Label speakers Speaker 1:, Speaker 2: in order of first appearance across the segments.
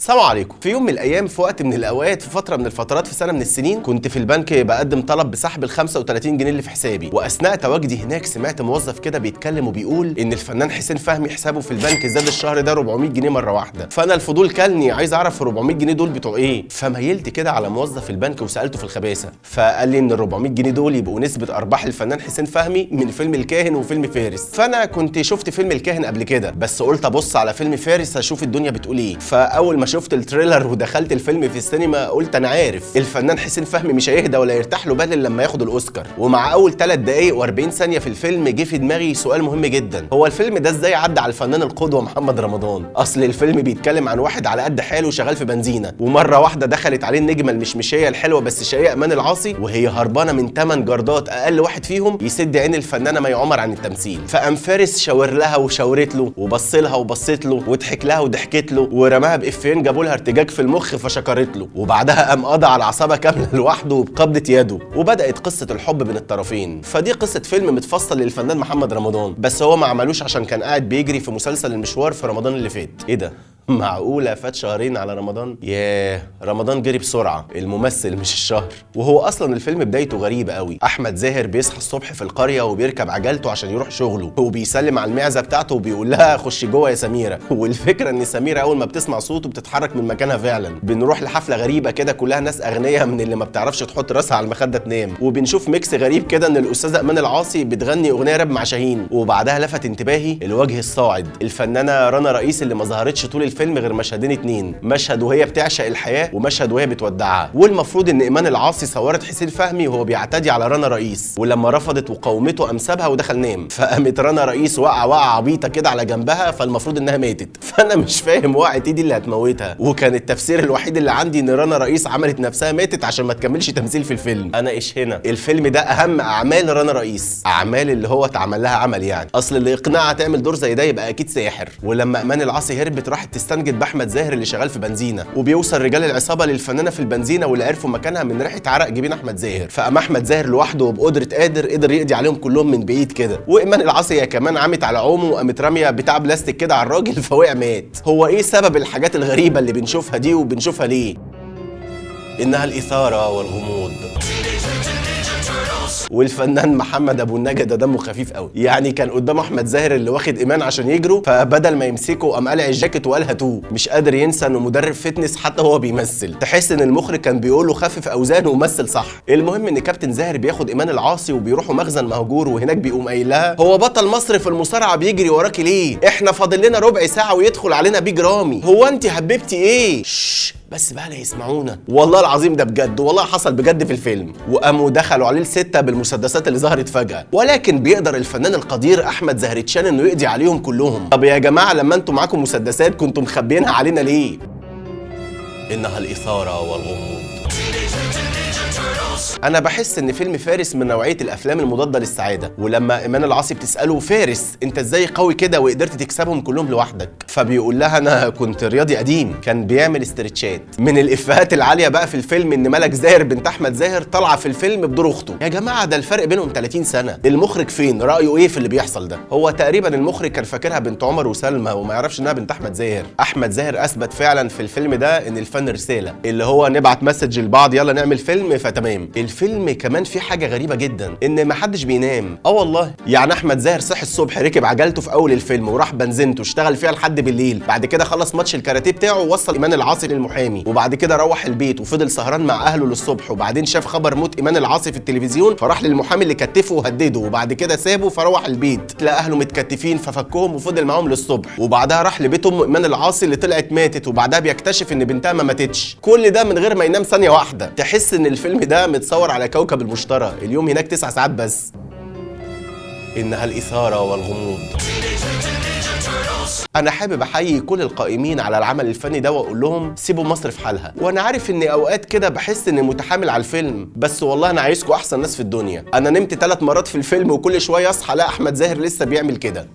Speaker 1: السلام عليكم. في يوم من الايام، في وقت من الاوقات، في فتره من الفترات، في سنه من السنين، كنت في البنك بقدم طلب بسحب ال 35 جنيه اللي في حسابي، واثناء تواجدي هناك سمعت موظف كده بيتكلم وبيقول ان الفنان حسين فهمي حسابه في البنك زاد الشهر ده 400 جنيه مره واحده. فانا الفضول كلني عايز اعرف 400 جنيه دول بتوع ايه. فميلت كده على موظف البنك وسالته في الخباثه، فقال لي ان ال 400 جنيه دول يبقوا نسبه ارباح الفنان حسين فهمي من فيلم الكاهن وفيلم فارس. فانا كنت شفت فيلم الكاهن قبل كده، بس قلت ابص على فيلم فارس اشوف الدنيا بتقول ايه. فاول ما شفت التريلر ودخلت الفيلم في السينما قلت انا عارف الفنان حسين فهمي مش هيهدى ولا يرتاح له بال لما ياخد الاوسكار. ومع اول 3 دقايق و40 ثانيه في الفيلم جه في دماغي سؤال مهم جدا، هو الفيلم ده ازاي عدى على الفنان القدوه محمد رمضان؟ اصل الفيلم بيتكلم عن واحد على قد حاله شغال في بنزينه، ومره واحده دخلت عليه النجمه المشمشيه الحلوه بس شقيه امان العاصي، وهي هربانه من 8 جردات اقل واحد فيهم يسد عين الفنانه مي عمر عن التمثيل. فقام فارس شاور لها وشاورت له، وبص لها وبصت له، وضحك لها وضحكت له، ورماها بافين جابوا لها ارتجاج في المخ فشكرت له، وبعدها قام قضى على عصابه كامله لوحده وبقبضه يده، وبدات قصه الحب بين الطرفين. فدي قصه فيلم متفصل للفنان محمد رمضان، بس هو ما عملوش عشان كان قاعد بيجري في مسلسل المشوار في رمضان اللي فات. ايه ده؟ معقولة فات شهرين على رمضان؟ ياه، رمضان جري بسرعة، الممثل مش الشهر. وهو أصلا الفيلم بدايته غريبة قوي. أحمد زاهر بيصحى الصبح في القرية وبيركب عجلته عشان يروح شغله، وبيسلم على المعزة بتاعته وبيقول لها خشي جوه يا سميرة. والفكرة إن سميرة أول ما بتسمع صوته بتتحرك من مكانها فعلا. بنروح لحفلة غريبة كده كلها ناس أغنياء من اللي ما بتعرفش تحط راسها على المخدة تنام، وبنشوف ميكس غريب كده إن الأستاذة إيمان العاصي بتغني أغنية راب مع شاهين. وبعدها لفت انتباهي الوجه الصاعد، الفنانة رنا رئيس اللي ما ظهرتش طول الفيلم غير مشهدين 2، مشهد وهي بتعشق الحياه ومشهد وهي بتودعها. والمفروض ان ايمان العاصي صورت حسين فهمي وهو بيعتدي على رنا رئيس، ولما رفضت وقاومته قام سابها ودخل نام. فقامت رنا رئيس وقعه عبيطه كده على جنبها، فالمفروض انها ماتت. فانا مش فاهم وقعت ايه دي اللي هتموتها، وكان التفسير الوحيد اللي عندي ان رنا رئيس عملت نفسها ماتت عشان ما تكملش تمثيل في الفيلم. انا ايش هنا؟ الفيلم ده اهم اعمال رنا رئيس، اعمال اللي هو اتعمل لها عمل يعني. اصل اللي يقنعها تعمل دور زي ده يبقى اكيد ساحر. ولما ايمان العاصي هربت راحت تستنجد باحمد زاهر اللي شغال في بنزينه، وبيوصل رجال العصابه للفنانه في البنزينه واللي عرفوا مكانها من ريحه عرق جبين احمد زاهر. فقام احمد زاهر لوحده وبقدره قدر يقضي عليهم كلهم من بعيد كده. وايمان العاصي كمان عمت على عومه وقامت راميه بتاع بلاستيك كده على الراجل فوقع مات. هو ايه سبب الحاجات الغريبه اللي بنشوفها دي وبنشوفها ليه؟ انها الاثاره والغموض. والفنان محمد ابو النجا ده دمه خفيف قوي، يعني كان قدامه احمد زاهر اللي واخد ايمان عشان يجروا، فبدل ما يمسكه قام قلع الجاكيت وقال هاتوه. مش قادر ينسى انه مدرب فتنس حتى وهو بيمثل، تحس ان المخرج كان بيقول له خفف اوزانه ومثل صح. المهم ان كابتن زاهر بياخد ايمان العاصي وبيروحوا مخزن مهجور، وهناك بيقوم قايل لها هو بطل مصر في المصارعه بيجري وراكي ليه؟ احنا فاضل لنا ربع ساعه ويدخل علينا بيج رامي، هو انت حبيبتي ايه؟ بس بقى لا يسمعونا. والله العظيم ده بجد، والله حصل بجد في الفيلم. وقاموا دخلوا عليه ال6 بالمسدسات اللي ظهرت فجأة، ولكن بيقدر الفنان القدير احمد زاهرتشان انه يقضي عليهم كلهم. طب يا جماعة لما انتوا معاكم مسدسات كنتوا مخبيينها علينا ليه؟ انها الاثارة والغموض. انا بحس ان فيلم فارس من نوعيه الافلام المضاده للسعاده. ولما ايمان العاصي بتساله فارس انت ازاي قوي كده وقدرت تكسبهم كلهم لوحدك، فبيقول لها انا كنت رياضي قديم، كان بيعمل استرتشات. من الافيهات العاليه بقى في الفيلم ان ملك زاهر بنت احمد زاهر طالعه في الفيلم بدور اخته. يا جماعه ده الفرق بينهم 30 سنه، المخرج فين؟ رايه ايه في اللي بيحصل ده؟ هو تقريبا المخرج كان فاكرها بنت عمر وسلمى وما يعرفش انها بنت احمد زاهر. احمد زاهر اثبت فعلا في الفيلم ده ان الفن رساله، اللي هو نبعت مسج لبعض يلا نعمل فيلم فتمام. الفيلم كمان في حاجه غريبه جدا، ان محدش بينام. والله يعني احمد زاهر صحي الصبح ركب عجلته في اول الفيلم وراح بنزينته اشتغل فيها لحد بالليل، بعد كده خلص ماتش الكاراتيه بتاعه ووصل ايمان العاصي للمحامي، وبعد كده روح البيت وفضل سهران مع اهله للصبح، وبعدين شاف خبر موت ايمان العاصي في التلفزيون فراح للمحامي اللي كتفه وهدده، وبعد كده سابه فروح البيت لقى اهله متكتفين ففكهم وفضل معاهم للصبح، وبعدها راح لبيت ام ايمان العاصي اللي طلعت ماتت، وبعدها بيكتشف ان بنتها ما ماتتش. كل ده من غير ما ينام ثانيه واحده. تحس ان الفيلم ده متصور على كوكب المشتري، اليوم هناك 9 ساعات بس. إنها الإثارة والغموض. أنا حابب أحيي كل القائمين على العمل الفني ده وأقول لهم سيبوا مصر في حالها. وأنا عارف إن أوقات كده بحس إني متحامل على الفيلم، بس والله أنا عايزكم أحسن ناس في الدنيا. أنا نمت 3 مرات في الفيلم وكل شوية أصحى ألاقي أحمد زاهر لسه بيعمل كده.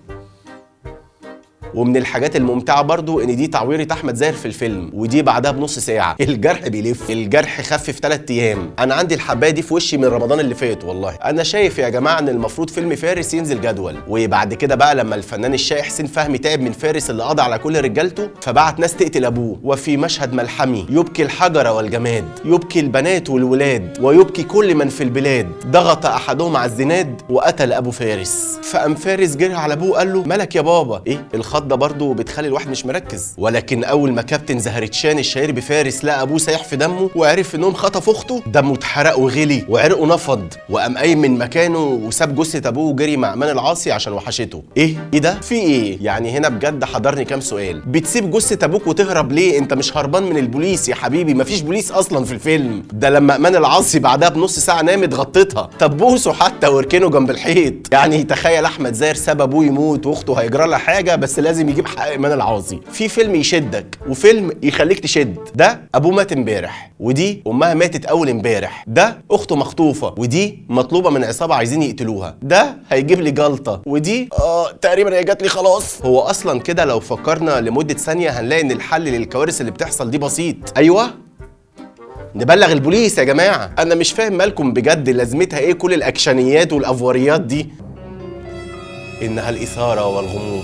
Speaker 1: ومن الحاجات الممتعه برضو ان دي تعويره احمد زاهر في الفيلم، ودي بعدها بنص ساعه الجرح بيلف، الجرح خف في 3 ايام. انا عندي الحبايه دي في وشي من رمضان اللي فات والله. انا شايف يا جماعه ان المفروض فيلم فارس ينزل جدول، وبعد كده بقى لما الفنان الشايع حسين فهمي تعب من فارس اللي قضى على كل رجالته، فبعت ناس تقتل ابوه. وفي مشهد ملحمي يبكي الحجر والجماد، يبكي البنات والولاد، ويبكي كل من في البلاد، ضغط احدهم على الزناد وقتل ابو فارس. فقام فارس جري على ابوه قال له مالك يا بابا؟ ايه الخضه برضه بتخلي الواحد مش مركز. ولكن اول ما كابتن زهرتشان الشهير بفارس لقى ابوه سايح في دمه وعرف انهم خطفوا اخته، دمه اتحرق وغلي وعرقه نفض، وقام قايم من مكانه وساب جثه ابوه وجري مع امان العاصي عشان وحشته. ايه ده؟ في ايه؟ يعني هنا بجد حضرني كام سؤال. بتسيب جثه ابوك وتهرب ليه؟ انت مش هربان من البوليس يا حبيبي، مفيش بوليس اصلا في الفيلم ده. لما امان العاصي بعدها بنص ساعه نامت غطتها. طب بوسه حتى واركنه جنب الحيط. يعني تخيل احمد زاهر ساب ابوه يموت واخته هيجرى لها حاجه بس لازم يجيب حق ايمان العاصي. في فيلم يشدك وفيلم يخليك تشد. ده ابوه مات امبارح، ودي امها ماتت اول امبارح، ده اخته مخطوفه، ودي مطلوبه من عصابه عايزين يقتلوها، ده هيجيب لي جلطه، ودي تقريبا هي جات لي خلاص. هو اصلا كده لو فكرنا لمده ثانيه هنلاقي ان الحل للكوارث اللي بتحصل دي بسيط. ايوه، نبلغ البوليس يا جماعه. انا مش فاهم مالكم بجد، لازمتها ايه كل الاكشنيات والافوريات دي؟ انها الاثاره والغموض.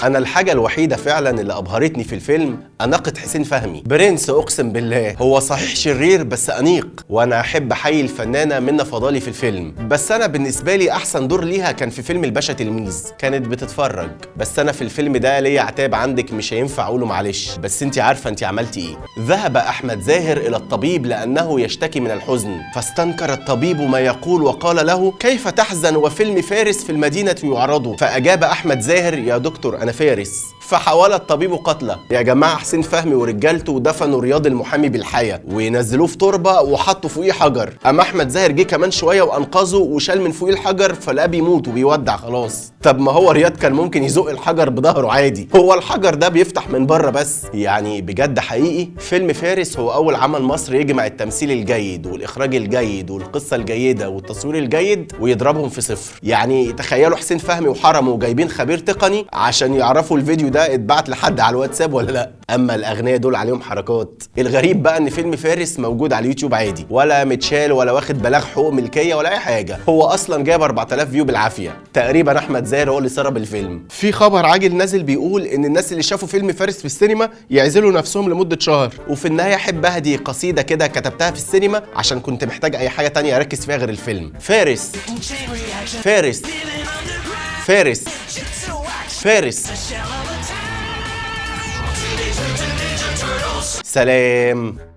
Speaker 1: انا الحاجه الوحيده فعلا اللي ابهرتني في الفيلم اناقه حسين فهمي، برنس اقسم بالله. هو صحيح شرير بس انيق، وانا احب احيي الفنانه منى فضالي في الفيلم. بس انا بالنسبه لي احسن دور ليها كان في فيلم الباشا تلميذ، كانت بتتفرج. بس انا في الفيلم ده ليا عتاب عندك مش هينفع اقوله معلش، بس انت عارفه انت عملتي ايه. ذهب احمد زاهر الى الطبيب لانه يشتكي من الحزن، فاستنكر الطبيب ما يقول وقال له كيف تحزن وفيلم فارس في المدينه يعرض؟ فاجاب احمد زاهر يا دكتور انا فارس. فحاول الطبيب قتله. يا جماعه حسين فهمي ورجالته دفنوا رياض المحامي بالحياه وينزلوه في تربه وحطوا فوقيه حجر. اما احمد زاهر جه كمان شويه وانقذه وشال من فوقيه الحجر، فلقاه بيموت وبيودع خلاص. طب ما هو رياض كان ممكن يزق الحجر بظهره عادي، هو الحجر ده بيفتح من بره بس. يعني بجد حقيقي فيلم فارس هو اول عمل مصري يجمع التمثيل الجيد والاخراج الجيد والقصه الجيده والتصوير الجيد ويضربهم في صفر. يعني تخيلوا حسين فهمي وحرمه جايبين خبير تقني عشان يعرفوا الفيديو ده اتبعت لحد على الواتساب ولا لا. اما الاغنياء دول عليهم حركات. الغريب بقى ان فيلم فارس موجود على اليوتيوب عادي، ولا متشال ولا واخد بلاغ حقوق ملكيه ولا اي حاجه. هو اصلا جاب 4000 فيو بالعافيه. تقريبا احمد زاهر هو اللي سرب الفيلم. في خبر عاجل نازل بيقول ان الناس اللي شافوا فيلم فارس في السينما يعزلوا نفسهم لمده شهر. وفي النهايه احب اهدي قصيده كده كتبتها في السينما عشان كنت محتاج اي حاجه تانية اركز فيها غير الفيلم. فارس فارس فارس فارس. سلام.